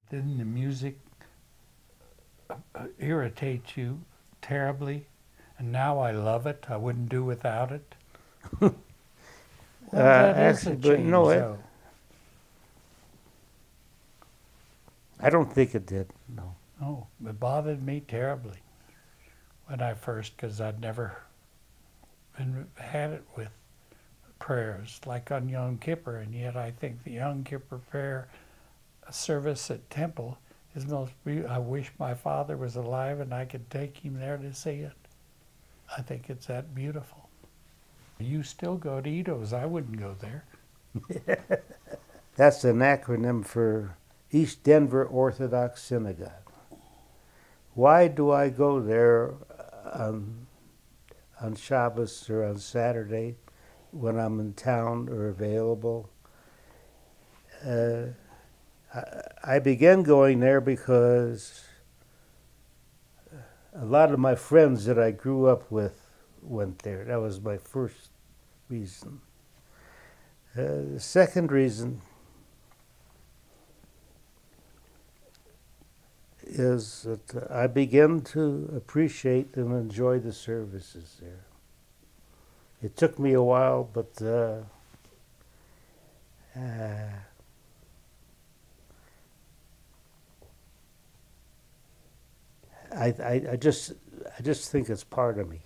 Didn't the music irritate you terribly? And now I love it. I wouldn't do without it. Well, that is a Actually, but change, no, though. I don't think it did, no. Oh, it bothered me terribly when I first, because I'd never had it with prayers like on Yom Kippur, and yet I think the Yom Kippur prayer service at Temple is most beautiful. I wish my father was alive and I could take him there to see it. I think it's that beautiful. You still go to EDOS. I wouldn't go there. That's an acronym for East Denver Orthodox Synagogue. Why do I go there on Shabbos or on Saturday when I'm in town or available? I began going there because a lot of my friends that I grew up with went there. That was my first reason. The second reason is that I began to appreciate and enjoy the services there. It took me a while, but I just think it's part of me.